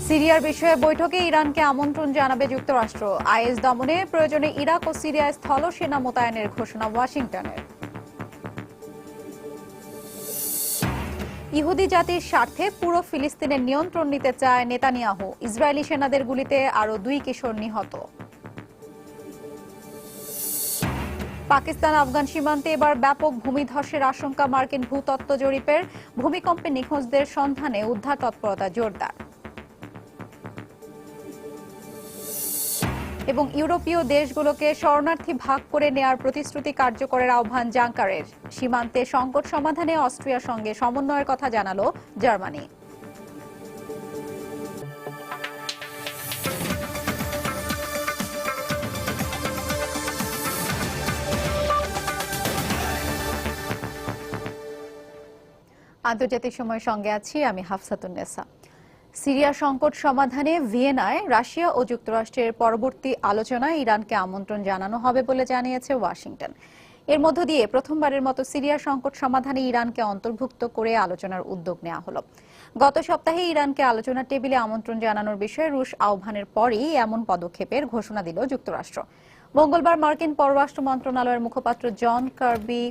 সিরিয়ার বিষয়ে বৈঠকে ইরানকে আমন্ত্রণ জানাবে যুক্তরাষ্ট্র। আইএস দমনে প্রয়োজনে ইরাক ও সিরিয়ায় স্থল সেনা মোতায়েনের ঘোষণা ওয়াশিংটনের। ইহুদি জাতির স্বার্থে পুরো ফিলিস্তিনের নিয়ন্ত্রণ নিতে চায় নেতানিয়াহু। ইসরায়েলি সেনাদের গুলিতে আরও 2 কিশোর নিহত। পাকিস্তান আফগান সীমান্তে এবার ব্যাপক ভূমিধসের আশঙ্কা মার্কিন ভূতত্ত্ব জরিপের। ভূমিকম্পে নিখোঁজদের সন্ধানে উদ্ধার তৎপরতা জোরদার। এবং ইউরোপীয় দেশগুলোকে শরণার্থী ভাগ করে নেয়ার প্রতিশ্রুতি কার্যকরের আহ্বান জাঙ্কারের। সীমান্তে সংকট সমাধানে অস্ট্রিয়ার সঙ্গে সমন্বয়ের কথা জানালো জার্মানি। আন্তর্জাতিক সময়ের সঙ্গে আছি আমি হাফসাতুন্নেসা। সিরিয়া সংকট সমাধানে ভিয়েনায় রাশিয়া ও যুক্তরাষ্ট্রের পরবর্তী আলোচনায় ইরানকে আমন্ত্রণ জানানো হবে বলে জানিয়েছে ওয়াশিংটন। এর মধ্য দিয়ে প্রথমবারের মতো সিরিয়া সংকট সমাধানে ইরানকে অন্তর্ভুক্ত করে আলোচনার উদ্যোগ নেওয়া হলো। গত সপ্তাহে ইরানকে আলোচনার টেবিলে আমন্ত্রণ জানানোর বিষয়ে রুশ আহ্বানের পরই এমন পদক্ষেপের ঘোষণা দিল যুক্তরাষ্ট্র। মঙ্গলবার মার্কিন পররাষ্ট্র মন্ত্রণালয়ের মুখপাত্র জন কার্বি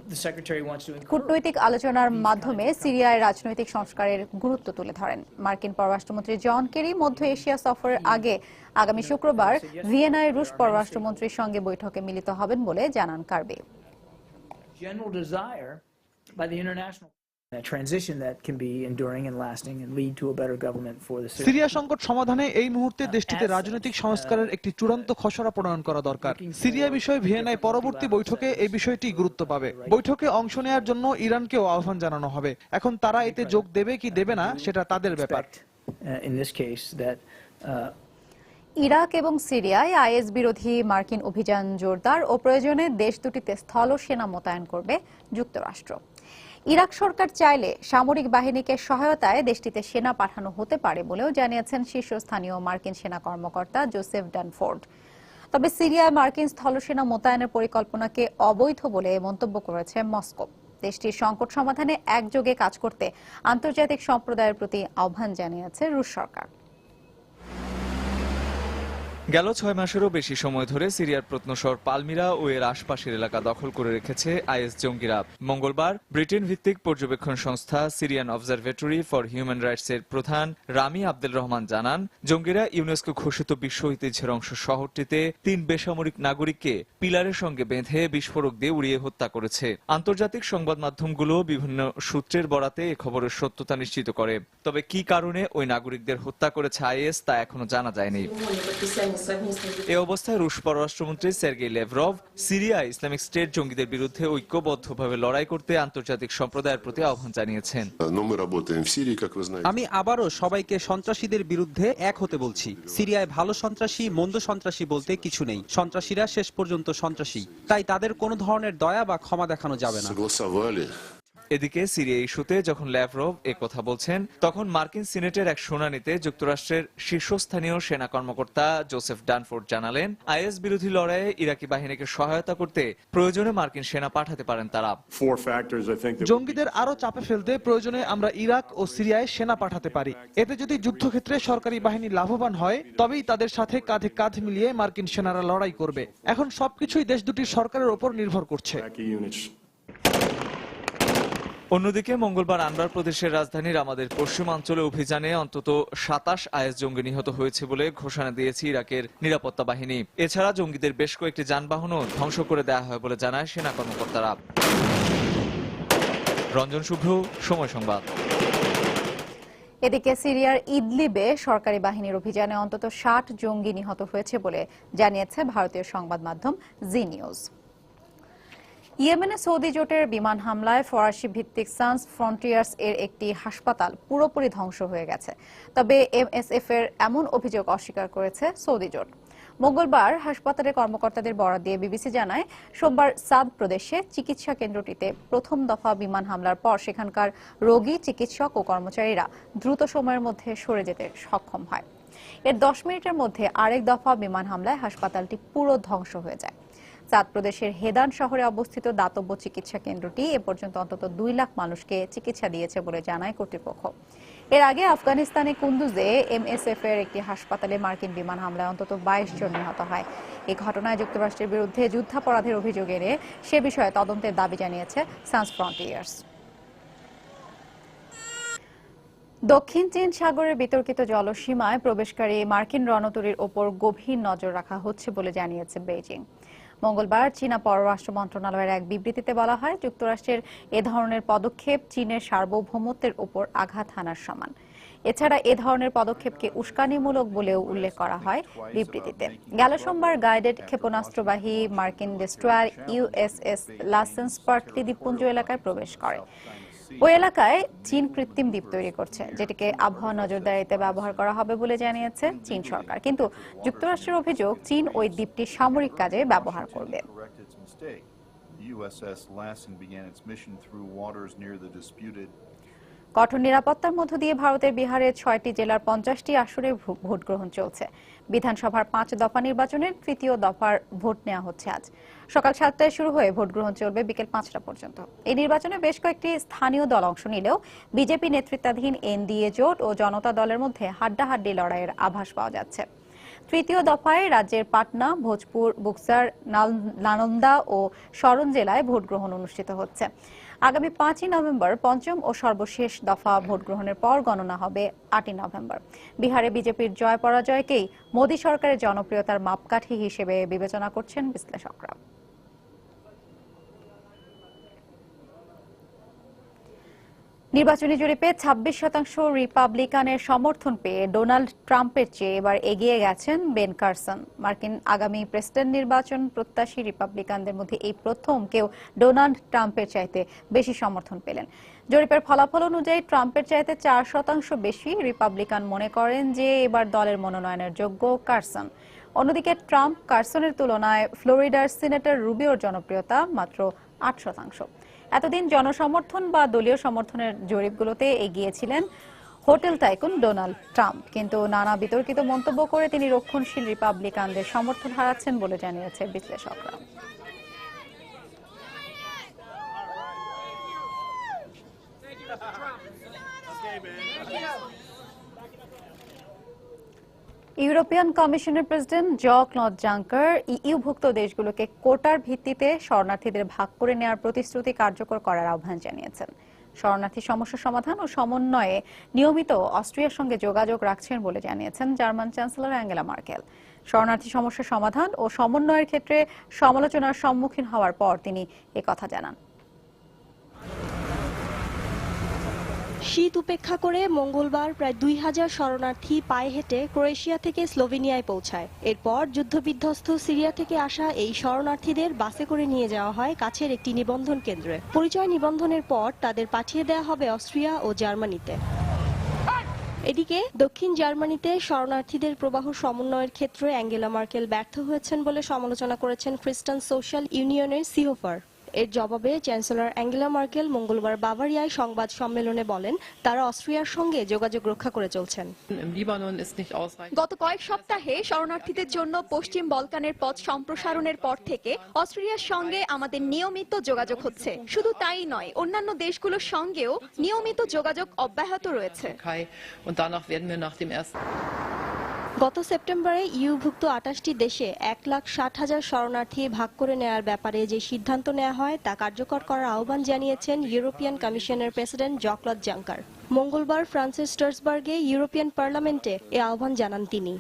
কূটনৈতিক আলোচনার মাধ্যমে সিরিয়ায় রাজনৈতিক সংস্কারের গুরুত্ব তুলে ধরেন। মার্কিন পররাষ্ট্রমন্ত্রী জন কেরি মধ্য এশিয়া সফরের আগে আগামী শুক্রবার ভিয়েনায় রুশ পররাষ্ট্রমন্ত্রীর সঙ্গে বৈঠকে মিলিত হবেন বলে জানান কার্বি। সিরিয়া সংকট সমাধানে এই মুহূর্তে দেশটিতে রাজনৈতিক সংস্কারের একটি চূড়ান্ত খসড়া প্রণয়ন করা দরকার। সিরিয়া বিষয়ে ভিয়েনায় পরবর্তী বৈঠকে এই বিষয়টি গুরুত্ব পাবে। বৈঠকে অংশ নেওয়ার জন্য ইরানকেও আহ্বান জানানো হবে। এখন তারা এতে যোগ দেবে কি দেবে না সেটা তাদের ব্যাপার। ইরাক এবং সিরিয়ায় আইএস বিরোধী মার্কিন অভিযান জোরদার ও প্রয়োজনে দেশ দুটিতে স্থল সেনা মোতায়েন করবে যুক্তরাষ্ট্র। ইরাক সরকার চাইলে সামরিক বাহিনীকে সহায়তায় দেশটিতে সেনা পাঠানো হতে পারে বলেও জানিয়েছেন শীর্ষস্থানীয় মার্কিন সেনা কর্মকর্তা জোসেফ ডানফোর্ড। তবে সিরিয়ায় মার্কিন স্থলসেনা মোতায়েনের পরিকল্পনাকে অবৈধ বলে মন্তব্য করেছে মস্কো। দেশটির সংকট সমাধানে একযোগে কাজ করতে আন্তর্জাতিক সম্প্রদায়ের প্রতি আহ্বান জানিয়েছে রুশ সরকার। গেল 6 মাসেরও বেশি সময় ধরে সিরিয়ার প্রত্নশহর পালমিরা ও এর আশপাশের এলাকা দখল করে রেখেছে আইএস জঙ্গিরা। মঙ্গলবার ব্রিটেন ভিত্তিক পর্যবেক্ষণ সংস্থা Syrian observatory for human rights এর প্রধান রামি আব্দুল রহমান জানান, জঙ্গিরা ইউনেস্কো ঘোষিত বিশ্ব ঐতিহ্যের অংশ শহরটিতে 3 বেসামরিক নাগরিককে পিলারের সঙ্গে বেঁধে বিস্ফোরক দিয়ে উড়িয়ে হত্যা করেছে। আন্তর্জাতিক সংবাদ মাধ্যমগুলো বিভিন্ন সূত্রের বরাতে এ খবরের সত্যতা নিশ্চিত করে। তবে কি কারণে ওই নাগরিকদের হত্যা করেছে আইএস তা এখনো জানা যায়নি। এ অবস্থায় রুশ পররাষ্ট্রমন্ত্রী Sergei Lavrov Syria Islamic state জঙ্গিদের বিরুদ্ধে ঐক্যবদ্ধভাবে লড়াই করতে আন্তর্জাতিক সম্প্রদায়ের প্রতি আহ্বান জানিয়েছেন। আমি আবারও সবাইকে সন্ত্রাসীদের বিরুদ্ধে এক হতে বলছি। সিরিয়ায় ভালো সন্ত্রাসী মন্দ সন্ত্রাসী বলতে কিছু নেই। সন্ত্রাসীরা শেষ পর্যন্ত সন্ত্রাসী, তাই তাদের কোনো ধরনের দয়া বা ক্ষমা দেখানো যাবে না। এদিকে সিরিয়া ইস্যুতে যখন ল্যাভরভ কথা বলছেন, তখন মার্কিন সিনেটের এক শুনানিতে যুক্তরাষ্ট্রের শীর্ষস্থানীয় সেনা কর্মকর্তা জোসেফ ডানফোর্ড জানালেন, আইএস বিরোধী লড়াইয়ে ইরাকি বাহিনীকে সহায়তা করতে প্রয়োজনে মার্কিন সেনা পাঠাতে পারেন তারা। জঙ্গিদের আরো চাপে ফেলতে প্রয়োজনে আমরা ইরাক ও সিরিয়ায় সেনা পাঠাতে পারি। এতে যদি যুদ্ধক্ষেত্রে সরকারি বাহিনী লাভবান হয়, তবেই তাদের সাথে কাঁধে কাঁধ মিলিয়ে মার্কিন সেনারা লড়াই করবে। এখন সবকিছুই দেশ দুটির সরকারের ওপর নির্ভর করছে। অন্যদিকে মঙ্গলবার আনবার প্রদেশের রাজধানীর আমাদের পশ্চিমাঞ্চলে অভিযানে অন্তত 27 আইএস জঙ্গি নিহত হয়েছে বলে ঘোষণা দিয়েছে ইরাকের নিরাপত্তা বাহিনী। এছাড়া জঙ্গিদের বেশ কয়েকটি যানবাহনও ধ্বংস করে দেওয়া হয় বলে জানায় সেনা কর্মকর্তারা। রঞ্জন শুভ্র, সময় সংবাদ। এদিকে সিরিয়ার ইদলিবে সরকারি বাহিনীর অভিযানে অন্তত 60 জঙ্গি নিহত হয়েছে বলে জানিয়েছে ভারতীয় সংবাদ মাধ্যম জি নিউজ। ইয়েমেনে সৌদি জোটের বিমান হামলায় ফরাসি ভিত্তিক সান্স ফ্রন্টিয়ার্স এর একটি হাসপাতাল পুরোপুরি ধ্বংস হয়ে গেছে। তবে এমএসএফ এর এমন অভিযোগ অস্বীকার করেছে সৌদি জোট। মঙ্গলবার হাসপাতালের কর্মকর্তাদের বরাত দিয়ে বিবিসি জানায়, সোমবার সাদ প্রদেশে চিকিৎসা কেন্দ্রটিতে প্রথম দফা বিমান হামলার পর সেখানকার রোগী, চিকিৎসক ও কর্মচারীরা দ্রুত সময়ের মধ্যে সরে যেতে সক্ষম হয়। এর 10 মিনিটের মধ্যে আরেক দফা বিমান হামলায় হাসপাতালটি পুরো ধ্বংস হয়ে যায়। সাদ প্রদেশের হেদান শহরে অবস্থিত দাতব্য চিকিৎসা কেন্দ্রটি এ পর্যন্ত অন্তত 2 লাখ মানুষকে চিকিৎসা দিয়েছে বলে জানায় কর্তৃপক্ষ। এর আগে আফগানিস্তানে কুন্দুজে এমএসএফ এর একটি হাসপাতালে মার্কিন বিমান হামলায় অন্তত 22 জন নিহত হয়। এই ঘটনায় যুক্তরাষ্ট্রের বিরুদ্ধে যুদ্ধাপরাধের অভিযোগ এনে সে বিষয়ে তদন্তের দাবি জানিয়েছে সান্স ফ্রন্টিয়ার্স। দক্ষিণ চীন সাগরের বিতর্কিত জলসীমায় প্রবেশকারী মার্কিন রণতরীর ওপর গভীর নজর রাখা হচ্ছে বলে জানিয়েছে বেইজিং। মঙ্গলবার চীনা পররাষ্ট্র মন্ত্রণালয়ের এক বিবৃতিতে বলা হয়, যুক্তরাষ্ট্রের এ ধরনের পদক্ষেপ চীনের সার্বভৌমত্বের ওপর আঘাত হানার সমান। এছাড়া এ ধরনের পদক্ষেপকে উস্কানিমূলক বলেও উল্লেখ করা হয় বিবৃতিতে। গেল সোমবার গাইডেড ক্ষেপণাস্ত্রবাহী মার্কিন ডেস্ট্রয়ার ইউএসএস লাসেন্স পার্টলি দ্বীপপুঞ্জ এলাকায় প্রবেশ করে। ওই এলাকায় চীন কৃত্রিম দ্বীপ তৈরি করছে, যেটিকে আবহাওয়া নজরদারিতে ব্যবহার করা হবে বলে জানিয়েছে চীন সরকার। কিন্তু যুক্তরাষ্ট্রের অভিযোগ, চীন ওই দ্বীপটি সামরিক কাজে ব্যবহার করবে। কঠোর নিরাপত্তার মধ্য দিয়ে ভারতের বিহারের 6টি জেলার 50টি আসনে ভোট গ্রহণ চলছে। বিধানসভার 5 দফা নির্বাচনের তৃতীয় দফার ভোট নেওয়া হচ্ছে আজ। সকাল 7টায় শুরু হয়ে ভোট গ্রহণ চলবে বিকেল 5টা পর্যন্ত। এই নির্বাচনে বেশ কয়েকটি স্থানীয় দল অংশ নিলেও বিজেপি নেতৃত্বাধীন এনডিএ জোট ও জনতা দলের মধ্যে হাড্ডাহাড্ডি লড়াইয়ের আভাস পাওয়া যাচ্ছে। তৃতীয় দফায় রাজ্যের পাটনা, ভোজপুর, বুকসার, নালন্দা ও সরন জেলায় ভোট গ্রহণ অনুষ্ঠিত হচ্ছে। আগামী 5ই নভেম্বর পঞ্চম ও সর্বশেষ দফা ভোট গ্রহণের পর গণনা হবে 8ই নভেম্বর। বিহারে বিজেপির জয় পরাজয়কেই মোদী সরকারের জনপ্রিয়তার মাপকাঠি হিসেবে বিবেচনা করছেন বিশ্লেষকরা। নির্বাচনী জরিপে 26% রিপাবলিকানের সমর্থন পেয়ে ডোনাল্ড ট্রাম্পের চেয়ে এবার এগিয়ে গেছেন বেন কারসন। মার্কিন আগামী প্রেসিডেন্ট নির্বাচন প্রত্যাশী রিপাবলিকানদের মধ্যে এই প্রথম কেউ ডোনাল্ড ট্রাম্পের চাইতে বেশি সমর্থন পেলেন। জরিপের ফলাফল অনুযায়ী ট্রাম্পের চাইতে 4% বেশি রিপাবলিকান মনে করেন যে এবার দলের মনোনয়নের যোগ্য কারসন। অন্যদিকে ট্রাম্প কারসনের তুলনায় ফ্লোরিডার সিনেটর রুবিওর জনপ্রিয়তা মাত্র 8%। এতদিন জনসমর্থন বা দলীয় সমর্থনের জরিপগুলোতে এগিয়েছিলেন হোটেল টাইকুন ডোনাল্ড ট্রাম্প, কিন্তু নানা বিতর্কিত মন্তব্য করে তিনি রক্ষণশীল রিপাবলিকানদের সমর্থন হারাচ্ছেন বলে জানিয়েছে বিশ্লেষকরা। ইউরোপিয়ান কমিশনের প্রেসিডেন্ট জন-ক্লদ জাঙ্কার ইইউভুক্ত দেশগুলোকে কোটার ভিত্তিতে শরণার্থীদের ভাগ করে নেওয়ার প্রতিশ্রুতি কার্যকর করার আহ্বান জানিয়েছেন। শরণার্থী সমস্যা সমাধান ও সমন্বয়ে নিয়মিত অস্ট্রিয়ার সঙ্গে যোগাযোগ রাখছেন বলে জানিয়েছেন জার্মান চ্যান্সেলর অ্যাঙ্গেলা মার্কেল। শরণার্থী সমস্যা সমাধান ও সমন্বয়ের ক্ষেত্রে সমালোচনার সম্মুখীন হওয়ার পর তিনি একথা জানান। শীত উপেক্ষা করে মঙ্গলবার প্রায় 2000 শরণার্থী পায়ে হেঁটে ক্রোয়েশিয়া থেকে স্লোভেনিয়ায় পৌঁছায়। এরপর যুদ্ধবিধ্বস্ত সিরিয়া থেকে আসা এই শরণার্থীদের বাসে করে নিয়ে যাওয়া হয় কাছের একটি নিবন্ধন কেন্দ্রে। পরিচয় নিবন্ধনের পর তাদের পাঠিয়ে দেওয়া হবে অস্ট্রিয়া ও জার্মানিতে। এদিকে দক্ষিণ জার্মানিতে শরণার্থীদের প্রবাহ সমন্বয়ের ক্ষেত্রে অ্যাঙ্গেলা মার্কেল ব্যর্থ হয়েছেন বলে সমালোচনা করেছেন খ্রিস্টান সোশ্যাল ইউনিয়নের সিওফার। এর জবাবে চ্যান্সেলর অ্যাঙ্গেলা মার্কেল মঙ্গলবার বাভারিয়ায় সংবাদ সম্মেলনে বলেন, তারা অস্ট্রিয়ার সঙ্গে যোগাযোগ রক্ষা করে চলছেন। গত কয়েক সপ্তাহে শরণার্থীদের জন্য পশ্চিম বলকানের পথ সম্প্রসারণের পর থেকে অস্ট্রিয়ার সঙ্গে আমাদের নিয়মিত যোগাযোগ হচ্ছে। শুধু তাই নয়, অন্যান্য দেশগুলোর সঙ্গেও নিয়মিত যোগাযোগ অব্যাহত রয়েছে। গত সেপ্টেম্বরে ইউভুক্ত 28টি দেশে 1,60,000 শরণার্থী ভাগ করে নেওয়ার ব্যাপারে যে সিদ্ধান্ত নেওয়া হয় তা কার্যকর করার আহ্বান জানিয়েছেন ইউরোপিয়ান কমিশনের প্রেসিডেন্ট জন-ক্লদ জাঙ্কার। মঙ্গলবার ফ্রান্সের স্ট্রাসবার্গে ইউরোপিয়ান পার্লামেন্টে এ আহ্বান জানান তিনি।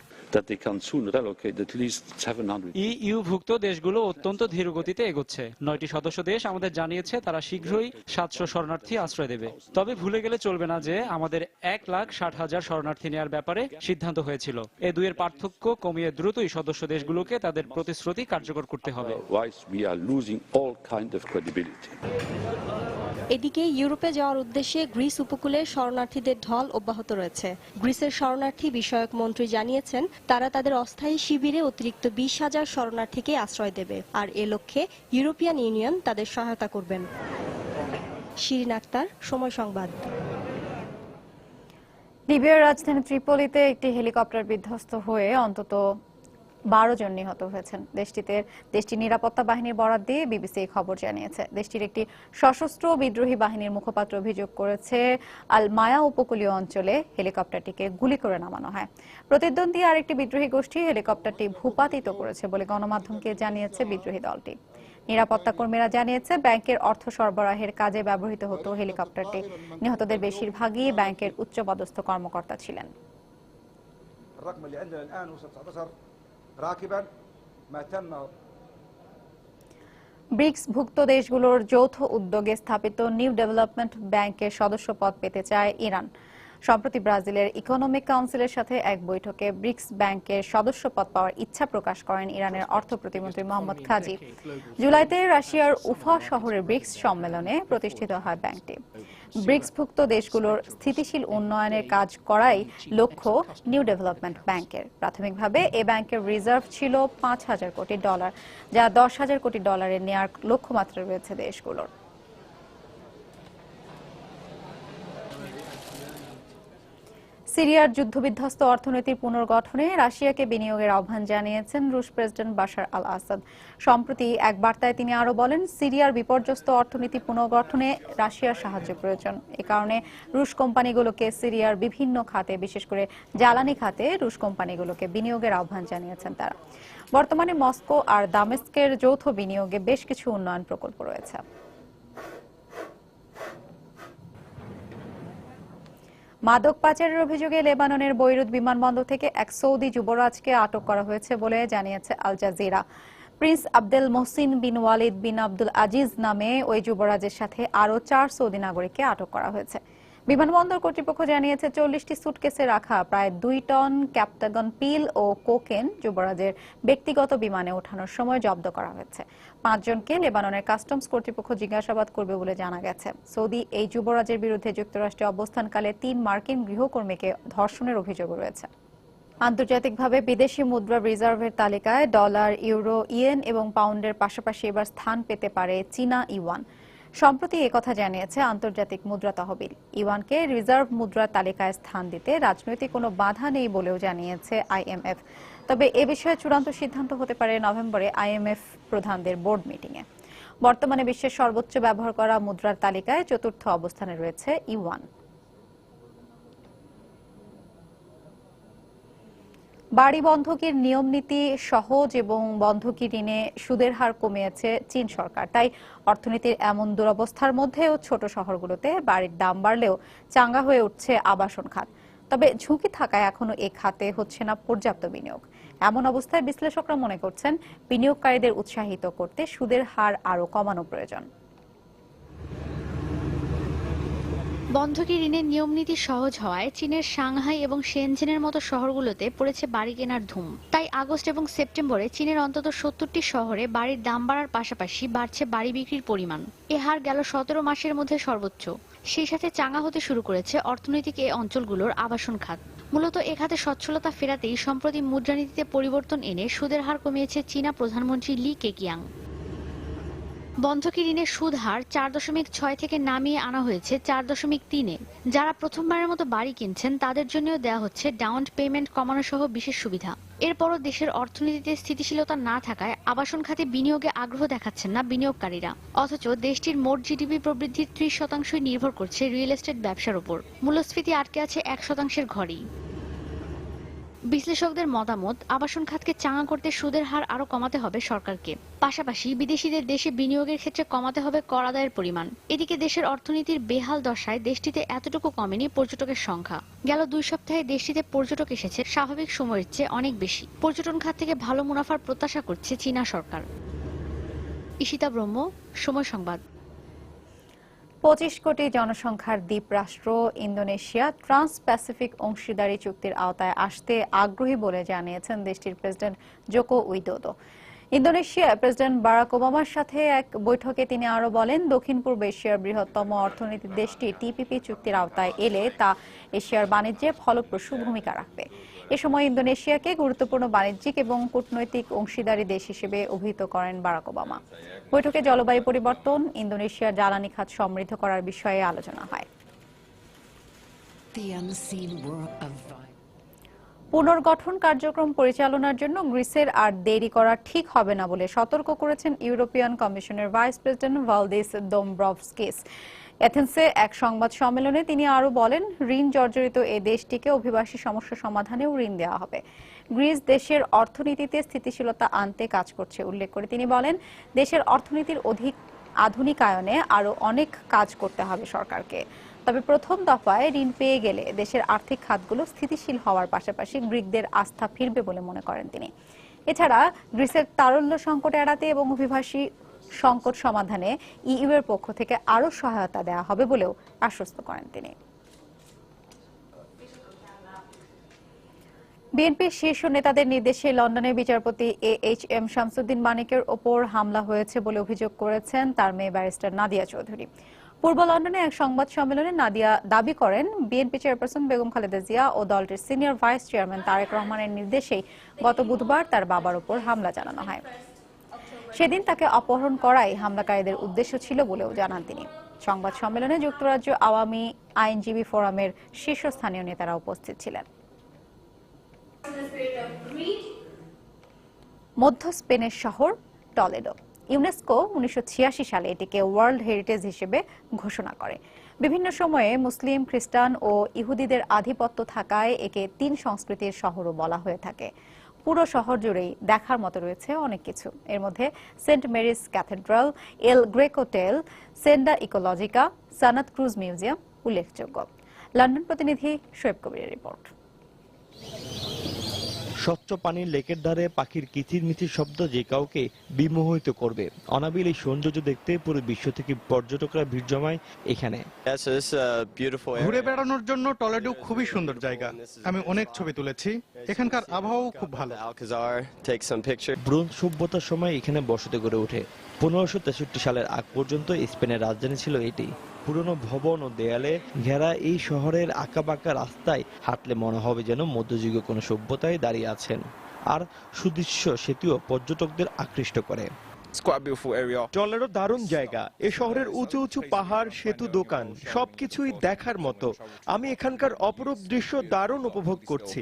ইইউভুক্ত দেশগুলো অত্যন্ত ধীরগতিতে এগোচ্ছে। 9টি সদস্য দেশ আমাদের জানিয়েছে তারা শীঘ্রই 700 শরণার্থী আশ্রয় দেবে। তবে ভুলে গেলে চলবে না যে আমাদের 1,60,000 শরণার্থী নেওয়ার ব্যাপারে সিদ্ধান্ত হয়েছিল। এ দুইয়ের পার্থক্য কমিয়ে দ্রুতই সদস্য দেশগুলোকে তাদের প্রতিশ্রুতি কার্যকর করতে হবে। এদিকে ইউরোপে যাওয়ার উদ্দেশ্যে গ্রিস উপকূলে শরণার্থীদের ঢল অব্যাহত রয়েছে। গ্রিসের শরণার্থী বিষয়ক মন্ত্রী জানিয়েছেন তারা তাদের অস্থায়ী শিবিরে অতিরিক্ত 20,000 শরণার্থীকে আশ্রয় দেবে, আর এ লক্ষ্যে ইউরোপিয়ান ইউনিয়ন তাদের সহায়তা করবেন। শিরিন আক্তার, সময় সংবাদ। লিবিয়ার রাজধানী ত্রিপোলিতে একটি হেলিকপ্টার বিধ্বস্ত হয়ে অন্তত 12 জন নিহত হয়েছেন। দেশটির নিরাপত্তা বাহিনীর বরাত দিয়ে বিবিসি এই খবর জানিয়েছে। দেশটির একটি সশস্ত্র বিদ্রোহী বাহিনীর মুখপাত্র অভিযোগ করেছে, আল মায়া উপকূলীয় অঞ্চলে হেলিকপ্টারটিকে গুলি করে নামানো হয়। প্রতিদ্বন্দ্বী আরেকটি বিদ্রোহী গোষ্ঠী হেলিকপ্টারটি ভূপাতিত করেছে বলে গণমাধ্যমকে জানিয়েছে বিদ্রোহী দলটি। নিরাপত্তা কর্মীরা জানিয়েছে, ব্যাংকের অর্থ সরবরাহের কাজে ব্যবহৃত হতো হেলিকপ্টারটি। নিহতদের বেশিরভাগই ব্যাংকের উচ্চপদস্থ কর্মকর্তা ছিলেন। ব্রিক্সভুক্ত দেশগুলোর যৌথ উদ্যোগে স্থাপিত নিউ ডেভেলপমেন্ট ব্যাংকের সদস্যপদ পেতে চায় ইরান। সম্প্রতি ব্রাজিলের ইকোনমিক কাউন্সিলের সাথে এক বৈঠকে ব্রিক্স ব্যাংকের সদস্যপদ পাওয়ার ইচ্ছা প্রকাশ করেন ইরানের অর্থ প্রতিমন্ত্রী মোহাম্মদ খাজি। জুলাইতে রাশিয়ার উফা শহরে ব্রিক্স সম্মেলনে প্রতিষ্ঠিত হয় ব্যাংকটি। ব্রিক্সভুক্ত দেশগুলোর স্থিতিশীল উন্নয়নের কাজ করাই লক্ষ্য নিউ ডেভেলপমেন্ট ব্যাংকের। প্রাথমিকভাবে এ ব্যাংকের রিজার্ভ ছিল $5,000 কোটি, যা $10,000 কোটি নেওয়ার লক্ষ্যমাত্রা রয়েছে দেশগুলোর। সিরিয়ার যুদ্ধবিধ্বস্ত অর্থনীতির পুনর্গঠনে রাশিয়াকে বিনিয়োগের আহ্বান জানিয়েছেন রুশ প্রেসিডেন্ট বাশার আল আসাদ। সম্প্রতি এক বার্তায় তিনি আরো বলেন, সিরিয়ার বিপর্যস্ত অর্থনীতি পুনর্গঠনে রাশিয়ার সাহায্য প্রয়োজন। এ কারণে রুশ কোম্পানিগুলোকে সিরিয়ার বিভিন্ন খাতে, বিশেষ করে জ্বালানি খাতে রুশ কোম্পানিগুলোকে বিনিয়োগের আহ্বান জানিয়েছেন তারা। বর্তমানে মস্কো আর দামেস্কের যৌথ বিনিয়োগে বেশ কিছু উন্নয়ন প্রকল্প রয়েছে। মাদক পাচারের অভিযোগে লেবাননের বৈরুত বিমানবন্দর থেকে এক সৌদি যুবরাজকে আটক করা হয়েছে বলে জানিয়েছে Al Jazeera. Prince Abdel Mohsin bin Walid bin Abdul Aziz নামে ওই যুবরাজের সাথে আরও 4 সৌদি নাগরিককে আটক করা হয়েছে। বিমানবন্দর কর্তৃপক্ষ জানিয়েছে, 40টি সুটকেসে রাখা প্রায় 2 টন ক্যাপটাগন পিল ও কোকেন যুবরাজের ব্যক্তিগত বিমানে ওঠানোর সময় জব্দ করা হয়েছে। 5 জনকে লেবাননের কাস্টমস কর্তৃপক্ষ জিজ্ঞাসাবাদ করবে বলে জানা গেছে। সৌদি এই যুবরাজের বিরুদ্ধে যুক্তরাষ্ট্রে অবস্থানকালে 3 মার্কিন গৃহকর্মীকে ধর্ষণের অভিযোগ রয়েছে। আন্তর্জাতিকভাবে বিদেশি মুদ্রা রিজার্ভের তালিকায় ডলার, ইউরো, ইয়েন এবং পাউন্ডের পাশাপাশি এবার স্থান পেতে পারে চীনা ইউয়ান। সম্প্রতি একথা জানিয়েছে আন্তর্জাতিক মুদ্রা তহবিল। ইউয়ানকে রিজার্ভ মুদ্রার তালিকায় স্থান দিতে রাজনৈতিক কোনো বাধা নেই বলেও জানিয়েছে IMF। তবে এ বিষয়ে চূড়ান্ত সিদ্ধান্ত হতে পারে নভেম্বরে IMF প্রধানদের বোর্ড মিটিংয়ে। বর্তমানে বিশ্বের সর্বোচ্চ ব্যবহার করা মুদ্রার তালিকায় 4র্থ অবস্থানে রয়েছে ইউয়ান। বাড়ি বন্ধকির নিয়ম নীতি সহজ এবং বন্ধকি ঋণে সুদের হার কমিয়েছে চীন সরকার। তাই অর্থনীতির এমন দুরবস্থার মধ্যেও ছোট শহরগুলোতে বাড়ির দাম বাড়লেও চাঙ্গা হয়ে উঠছে আবাসন খাত। তবে ঝুঁকি থাকায় এখনো এ খাতে হচ্ছে না পর্যাপ্ত বিনিয়োগ। এমন অবস্থায় বিশ্লেষকরা মনে করছেন, বিনিয়োগকারীদের উৎসাহিত করতে সুদের হার আরও কমানো প্রয়োজন। বন্ধকি ঋণের নিয়ম নীতি সহজ হওয়ায় চীনের সাংহাই এবং শেনজেনের মতো শহরগুলোতে পড়েছে বাড়ি কেনার ধুম। তাই আগস্ট এবং সেপ্টেম্বরে চীনের অন্তত 70টি শহরে বাড়ির দাম বাড়ার পাশাপাশি বাড়ছে বাড়ি বিক্রির পরিমাণ। এ হার গেল 17 মাসের মধ্যে সর্বোচ্চ। সেই সাথে চাঙ্গা হতে শুরু করেছে অর্থনৈতিক এই অঞ্চলগুলোর আবাসন খাত। মূলত এ খাতে সচ্ছলতা ফেরাতেই সম্প্রতি মুদ্রানীতিতে পরিবর্তন এনে সুদের হার কমিয়েছে চীনা প্রধানমন্ত্রী লি কেকিয়াং। বন্ধকি ঋণের সুদ হার 4.6 থেকে নামিয়ে আনা হয়েছে 4.3-এ। যারা প্রথমবারের মতো বাড়ি কিনছেন তাদের জন্যও দেওয়া হচ্ছে ডাউন পেমেন্ট কমানো সহ বিশেষ সুবিধা। এরপরও দেশের অর্থনীতিতে স্থিতিশীলতা না থাকায় আবাসন খাতে বিনিয়োগে আগ্রহ দেখাচ্ছেন না বিনিয়োগকারীরা। অথচ দেশটির মোট জিডিপি প্রবৃদ্ধির 30% নির্ভর করছে রিয়েল এস্টেট ব্যবসার উপর। মূল্যস্ফীতি আটকে আছে 1%-এর ঘরেই। বিশ্লেষকদের মতামত, আবাসন খাতকে চাঙ্গা করতে সুদের হার আরো কমাতে হবে সরকারকে। পাশাপাশি বিদেশিদের দেশে বিনিয়োগের ক্ষেত্রে কমাতে হবে কর আদায়ের পরিমাণ। এদিকে দেশের অর্থনীতির বেহাল দশায় দেশটিতে এতটুকু কমেনি পর্যটকের সংখ্যা। গেল 2 সপ্তাহে দেশটিতে পর্যটক এসেছে স্বাভাবিক সময়ের চেয়ে অনেক বেশি। পর্যটন খাত থেকে ভালো মুনাফার প্রত্যাশা করছে চীনা সরকার। ঈশিতা ব্রহ্ম, সময় সংবাদ। 25 কোটি জনসংখ্যার দ্বীপরাষ্ট্র ইন্দোনেশিয়া ট্রান্স প্যাসিফিক অংশীদারি চুক্তির আওতায় আসতে আগ্রহী বলে জানিয়েছেন দেশটির প্রেসিডেন্ট জোকো উইদোদো। ইন্দোনেশিয়ার প্রেসিডেন্ট বারাক ওবামার সাথে এক বৈঠকে তিনি আরো বলেন, দক্ষিণ পূর্ব এশিয়ার বৃহত্তম অর্থনীতির দেশটি টিপিপি চুক্তির আওতায় এলে তা এশিয়ার বাণিজ্যে ফলপ্রসূ ভূমিকা রাখবে। এ সময় ইন্দোনেশিয়াকে গুরুত্বপূর্ণ বাণিজ্যিক এবং কূটনৈতিক অংশীদারি দেশ হিসেবে অভিহিত করেন বারাক ওবামা। বৈঠকে জলবায়ু পরিবর্তন, ইন্দোনেশিয়ার জ্বালানি খাত সমৃদ্ধ করার বিষয়ে আলোচনা হয়। পুনর্গঠন কার্যক্রম পরিচালনার জন্য গ্রিসের আর দেরি করা ঠিক হবে না বলে সতর্ক করেছেন ইউরোপিয়ান কমিশনের ভাইস প্রেসিডেন্ট ভালদিস ডোমব্রভস্কিস। এথেন্সে এক সংবাদ সম্মেলনে তিনি আরও বলেন, ঋণ জর্জরিত এই দেশটিকে অভিবাসী সমস্যা সমাধানেও ঋণ দেওয়া হবে। গ্রিস দেশের অর্থনীতিতে স্থিতিশীলতা আনতে কাজ করছে উল্লেখ করে তিনি বলেন, দেশের অর্থনীতির অধিক আধুনিকায়নে আরও অনেক কাজ করতে হবে সরকারকে। তবে প্রথম দফায় ঋণ পেয়ে গেলে দেশের আর্থিক খাতগুলো স্থিতিশীল হওয়ার পাশাপাশি গ্রিকদের আস্থা ফিরবে বলে মনে করেন তিনি। এছাড়া গ্রিসের তারল্য সংকট এড়াতে এবং অভিবাসী সংকট সমাধানে ইইউ এর পক্ষ থেকে আরও সহায়তা দেওয়া হবে বলেও আশ্বস্ত করেন তিনি। বিএনপির শীর্ষ নেতাদের নির্দেশে লন্ডনে বিচারপতি AHM শামসুদ্দিন মানিকের ওপর হামলা হয়েছে বলে অভিযোগ করেছেন তার মেয়ে ব্যারিস্টার নাদিয়া চৌধুরী। পূর্ব লন্ডনে এক সংবাদ সম্মেলনে নাদিয়া দাবি করেন, বিএনপি চেয়ারপারসন বেগম খালেদা জিয়া ও দলটির সিনিয়র ভাইস চেয়ারম্যান তারেক রহমানের নির্দেশেই গত বুধবার তার বাবার ওপর হামলা চালানো হয়। সেদিন তাকে অপহরণ করাই হামলাকারীদের উদ্দেশ্য ছিল বলেও জানান তিনি। সংবাদ সম্মেলনে যুক্তরাজ্য আওয়ামী আইনজীবী ফোরামের শীর্ষস্থানীয় নেতারা উপস্থিত ছিলেন। মধ্য স্পেনের শহর টলেডো। ইউনেস্কো 1986 সালে এটিকে ওয়ার্ল্ড হেরিটেজ হিসেবে ঘোষণা করে। বিভিন্ন সময়ে মুসলিম, খ্রিস্টান ও ইহুদিদের আধিপত্য থাকায় একে 3 সংস্কৃতির শহরও বলা হয়ে থাকে। পুরো শহর জুড়েই দেখার মতো রয়েছে অনেক কিছু। এর মধ্যে সেন্ট মেরিস ক্যাথেড্রাল, এল গ্রেকো টেল, সেন্ডা ইকোলজিকা, সানাত ক্রুজ মিউজিয়াম উল্লেখযোগ্য। লন্ডন প্রতিনিধি শোয়েব কবিরের রিপোর্ট। স্বচ্ছ পানির লেকের ধারে পাখির কিচিরমিচির শব্দ যে কাউকে বিমোহিত করবে। অনাবিল এই সৌন্দর্য দেখতে পুরো বিশ্ব থেকে পর্যটকরা ভিড় জমায় এখানে। ঘুরে বেড়ানোর জন্য টলেডো খুবই সুন্দর জায়গা। আমি অনেক ছবি তুলেছি। এখানকার আবহাওয়া খুব ভালো। ব্রোঞ্জ সভ্যতার সময় এখানে বসতি গড়ে ওঠে। 1563 সালের আগ পর্যন্ত স্পেনের রাজধানী ছিল এটি। পুরনো ভবন ও দেয়ালে ঘেরা এই শহরের আঁকাবাঁকা রাস্তায় হাঁটলে মনে হবে যেন মধ্যযুগীয় কোনো সভ্যতায় দাঁড়িয়ে আছেন। আর সুদৃশ্য সেতুও পর্যটকদের আকৃষ্ট করে। টলেডো দারুণ জায়গা। এ শহরের উঁচু উঁচু পাহাড়, সেতু, দোকান সবকিছুই দেখার মতো। আমি এখানকার অপরূপ দৃশ্য দারুণ উপভোগ করছি।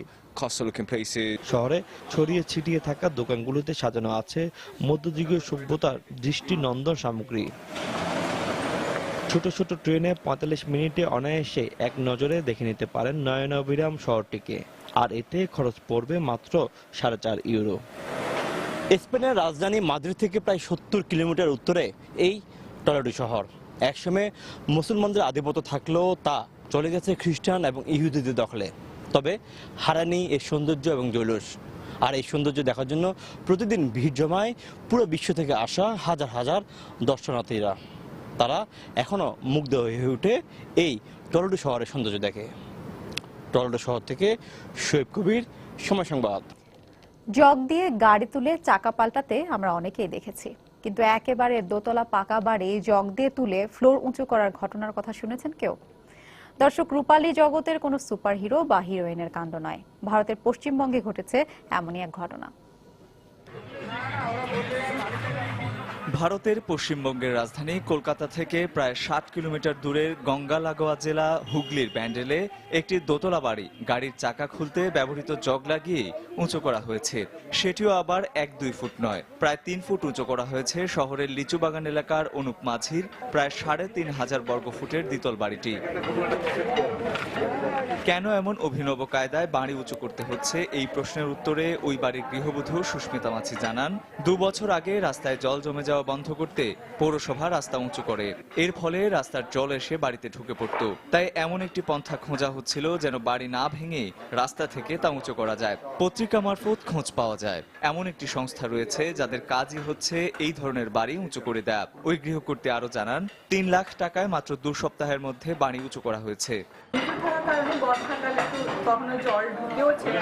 শহরে ছড়িয়ে ছিটিয়ে থাকা দোকানগুলোতে সাজানো আছে মধ্যযুগীয় সভ্যতার দৃষ্টিনন্দন সামগ্রী। ছোট ছোট ট্রেনে 45 মিনিটে অনায়াসে এক নজরে দেখে নিতে পারেন নয়নাভিরাম শহরটিকে। আর এতে খরচ পড়বে মাত্র 4.5 ইউরো। স্পেনের রাজধানী মাদ্রিদ থেকে প্রায় 70 কিলোমিটার উত্তরে এই টলেডো শহর। একসময় মুসলমানদের আধিপত্য থাকলেও তা চলে গেছে খ্রিস্টান এবং ইহুদিদের দখলে। তবে হারানি এর সৌন্দর্য এবং জৌলুস। আর এই সৌন্দর্য দেখার জন্য প্রতিদিন ভিড় জমায় পুরো বিশ্ব থেকে আসা হাজার হাজার দর্শনার্থীরা। তারা এখনো মুগ্ধ হয়ে ওঠে এই টলেডো শহরের সৌন্দর্য দেখে। টলেডো শহর থেকে শোয়েব কবির, সময় সংবাদ। জগ দিয়ে গাড়ি তুলে চাকা পাল্টাতে আমরা অনেকেই দেখেছি, কিন্তু একেবারে দোতলা পাকা বাড়ি জগ দিয়ে তুলে ফ্লোর উঁচু করার ঘটনার কথা শুনেছেন কেউ? দর্শক, রূপালী জগতের কোনো সুপারহিরো বা হিরোইনের কাণ্ড নয়, ভারতের পশ্চিমবঙ্গে ঘটেছে এমনই এক ঘটনা। ভারতের পশ্চিমবঙ্গের রাজধানী কলকাতা থেকে প্রায় 60 কিলোমিটার দূরের গঙ্গা লাগোয়া জেলা হুগলির ব্যান্ডেলে একটি দোতলা বাড়ি গাড়ির চাকা খুলতে ব্যবহৃত জগ লাগিয়ে উঁচু করা হয়েছে। সেটিও আবার 1-2 ফুট নয়, প্রায় 3 ফুট উঁচু করা হয়েছে শহরের লিচু বাগান এলাকার অনুপ মাঝির প্রায় 3500 বর্গফুটের দ্বিতল বাড়িটি। কেন এমন অভিনব কায়দায় বাড়ি উঁচু করতে হচ্ছে, এই প্রশ্নের উত্তরে ওই বাড়ির গৃহবধূ সুস্মিতা মাঝি জানান, 2 বছর আগে রাস্তায় জল জমে যাওয়া বন্ধ করতে পৌরসভা রাস্তা উঁচু করে। এর ফলে রাস্তার জল এসে বাড়িতে ঢুকে পড়ত। তাই এমন একটি পন্থা খোঁজা হচ্ছিল যেন বাড়ি না ভেঙে রাস্তা থেকে তা উঁচু করা যায়। পত্রিকা মারফত খোঁজ পাওয়া যায় এমন একটি সংস্থা রয়েছে যাদের কাজই হচ্ছে এই ধরনের বাড়ি উঁচু করে দেয়া। ওই গৃহকর্ত্রী আরো জানান, 3 লাখ টাকায় মাত্র 2 সপ্তাহের মধ্যে বাড়ি উঁচু করা হয়েছে। কখনো জল ঢুকেও ছিল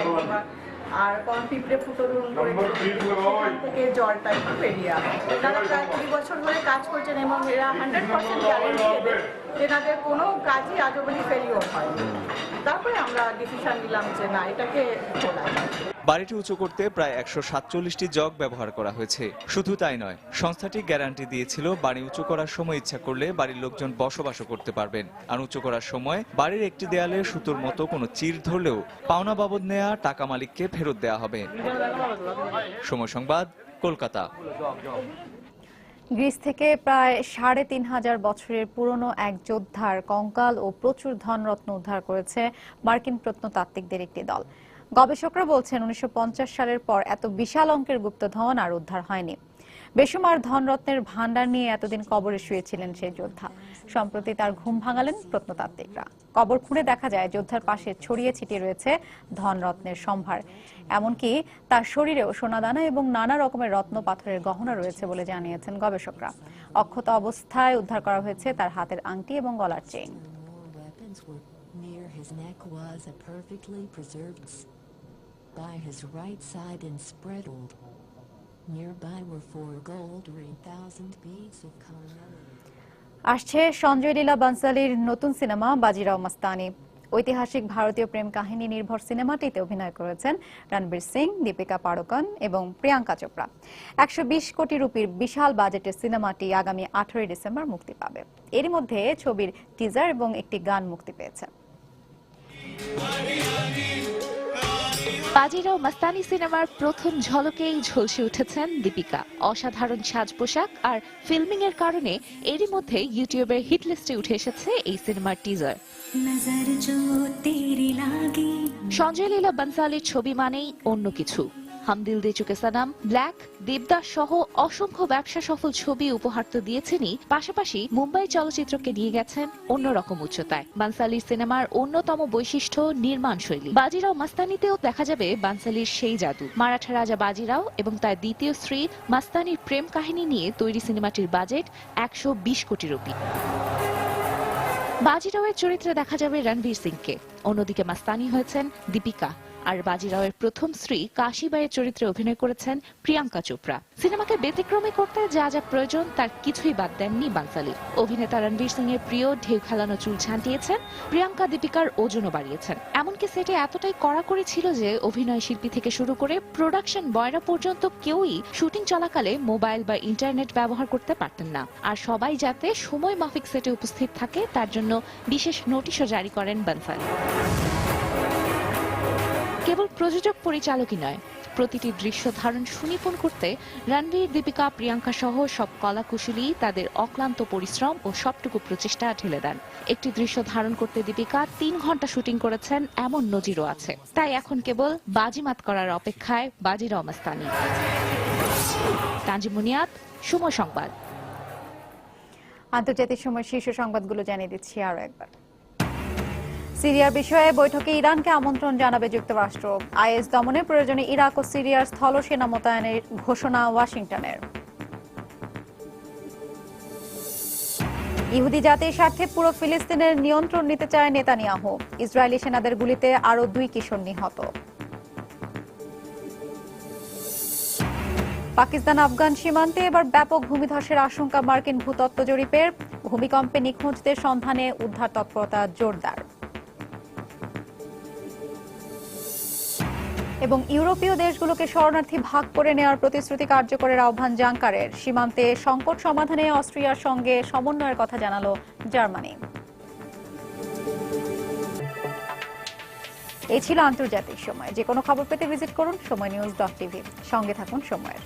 আর কোন পিঁপড়ে ফুটোরুন থেকে জলটা একটু বেরিয়ে আসে। তারা প্রায় 20 বছর ধরে কাজ করছেন এবং এরা 100% গ্যারেন্টি দেবে যে তাদের কোনো কাজই আজ অবধি ফেলিওর হয়। তারপরে আমরা ডিসিশন নিলাম যে না, এটাকে খোলা যায়। বাড়িটি উঁচু করতে প্রায় 147টি জগ ব্যবহার করা হয়েছে। শুধু তাই নয়, সংস্থাটি গ্যারান্টি দিয়েছিল বাড়ি উঁচু করার সময় ইচ্ছা করলে বাড়ির লোকজন বসবাসও করতে পারবেন। আর উঁচু করার সময় বাড়ির একটি দেয়ালে সুতোর মতো কোনো চির ধরলেও পাওনা বাবদ নেওয়া টাকা মালিককে ফেরত দেওয়া হবে। সময় সংবাদ, কলকাতা। গ্রিস থেকে প্রায় ৩৫০০ বছরের পুরনো এক যোদ্ধার কঙ্কাল ও প্রচুর ধনরত্ন উদ্ধার করেছে মার্কিন প্রত্নতাত্ত্বিকদের একটি দল। গবেষকরা বলছেন ১৯৫০ সালের পর এত বিশাল অঙ্কের গুপ্তধন আর উদ্ধার হয়নি। বেসুমার ধনরত্নের ভান্ডার নিয়ে এতদিন কবরে শুয়েছিলেন সেই যোদ্ধা। সম্প্রতি তার ঘুম ভাঙালেন প্রত্নতাত্ত্বিকরা। কবর খুঁড়ে দেখা যায় যোদ্ধার পাশে ছড়িয়ে ছিটিয়ে রয়েছে ধনরত্নের সম্ভার। এমনকি তার শরীরেও সোনাদানা এবং নানা রকমের রত্ন পাথরের গহনা রয়েছে বলে জানিয়েছেন গবেষকরা। অক্ষত অবস্থায় উদ্ধার করা হয়েছে তার হাতের আংটি এবং গলার চেইন। আসছে সঞ্জয় লীলা বানসালির নতুন সিনেমা বাজিরাও মাস্তানি। ঐতিহাসিক ভারতীয় প্রেম কাহিনী নির্ভর সিনেমাটিতে অভিনয় করেছেন রণবীর সিং, দীপিকা পাড়ুকোন এবং প্রিয়াঙ্কা চোপড়া। ১২০ কোটি রুপির বিশাল বাজেটের সিনেমাটি আগামী 18 ডিসেম্বর মুক্তি পাবে। এরই মধ্যে ছবির টিজার এবং একটি গান মুক্তি পেয়েছে। বাজিরাও মাস্তানি সিনেমার প্রথম ঝলকেই ঝলসে উঠেছেন দীপিকা। অসাধারণ সাজ পোশাক আর ফিল্মিং এর কারণে এরই মধ্যে ইউটিউবের হিট লিস্টে উঠে এসেছে এই সিনেমার টিজার। সঞ্জয় লীলা বানসালির ছবি মানেই অন্য কিছু। হাম দিল দে চুকে সানাম, ব্ল্যাক, দেবদাস সহ অসংখ্য ব্যবসা সফল ছবি উপহার তো দিয়েছেনই, পাশাপাশি মুম্বাই চলচ্চিত্রকে নিয়ে গেছেন অন্যরকম উচ্চতায়। বানসালির সিনেমার অন্যতম বৈশিষ্ট্য নির্মাণ শৈলী। বাজিরাও মাস্তানিতেও দেখা যাবে বানসালির সেই জাদু। মারাঠা রাজা বাজিরাও এবং তার দ্বিতীয় স্ত্রী মাস্তানির প্রেম কাহিনী নিয়ে তৈরি সিনেমাটির বাজেট ১২০ কোটি রুপি। বাজিরাওয়ের চরিত্রে দেখা যাবে রণবীর সিংকে, অন্যদিকে মাস্তানি হয়েছেন দীপিকা। আর বাজিরাওয়ের প্রথম স্ত্রী কাশীবাইয়ের চরিত্রে অভিনয় করেছেন প্রিয়াঙ্কা চোপড়া। সিনেমাকে ব্যতিক্রমী করতে যা যা প্রয়োজন তার কিছুই বাদ দেননি বানসালি। অভিনেতা রণবীর সিং এর প্রিয় ঢেউ খেলানো চুল ছাঁটিয়েছেন, প্রিয়াঙ্কা দীপিকার ওজনও বাড়িয়েছেন। এমনকি সেটে এতটাই কড়াকড়ি ছিল যে অভিনয় শিল্পী থেকে শুরু করে প্রোডাকশন বয়রা পর্যন্ত কেউই শুটিং চলাকালে মোবাইল বা ইন্টারনেট ব্যবহার করতে পারতেন না। আর সবাই যাতে সময় মাফিক সেটে উপস্থিত থাকে তার জন্য বিশেষ নোটিশও জারি করেন বানসালি। কেবল প্রযোজক পরিচালকই নয়, প্রতিটি দৃশ্য ধারণ সুনিপুণ করতে রণবীর, দীপিকা, প্রিয়াঙ্কা সহ সব কলাকুশলী তাদের অক্লান্ত পরিশ্রম ও সবটুকু প্রচেষ্টা ঢেলে দেন। একটি দৃশ্য ধারণ করতে দীপিকা ৩ ঘন্টা শুটিং করেছেন, এমন নজিরও আছে। তাই এখন কেবল বাজিমাত করার অপেক্ষায় বাজিরাও মাস্তানি। তানজিম মুনিয়াত, সময় সংবাদ। আন্তর্জাতিক সময় শীর্ষ সংবাদগুলো জানিয়ে দিচ্ছি আরো একবার। সিরিয়ার বিষয়ে বৈঠকে ইরানকে আমন্ত্রণ জানাবে যুক্তরাষ্ট্র। আইএস দমনে প্রয়োজনে ইরাক ও সিরিয়ার স্থল সেনা মোতায়েনের ঘোষণা ওয়াশিংটনের। ইহুদি জাতির স্বার্থে পুরো ফিলিস্তিনের নিয়ন্ত্রণ নিতে চায় নেতানিয়াহু। ইসরায়েলি সেনাদের গুলিতে আরো 2 কিশোর নিহত। পাকিস্তান আফগান সীমান্তে এবার ব্যাপক ভূমিধসের আশঙ্কা মার্কিন ভূতত্ত্ব জরিপের। ভূমিকম্পে নিখোঁজদের সন্ধানে উদ্ধার তৎপরতা জোরদার। এবং ইউরোপীয় দেশগুলোকে শরণার্থী ভাগ করে নেওয়ার প্রতিশ্রুতি কার্যকরের আহ্বান জাঙ্কারের। সীমান্তে সংকট সমাধানে অস্ট্রিয়ার সঙ্গে সমন্বয়ের কথা জানালো জার্মানি। এই ছিল আন্তর্জাতিক সময়। যে কোনো খবর পেতে ভিজিট করুন সময়নিউজ.tv। সঙ্গে থাকুন সময়ের।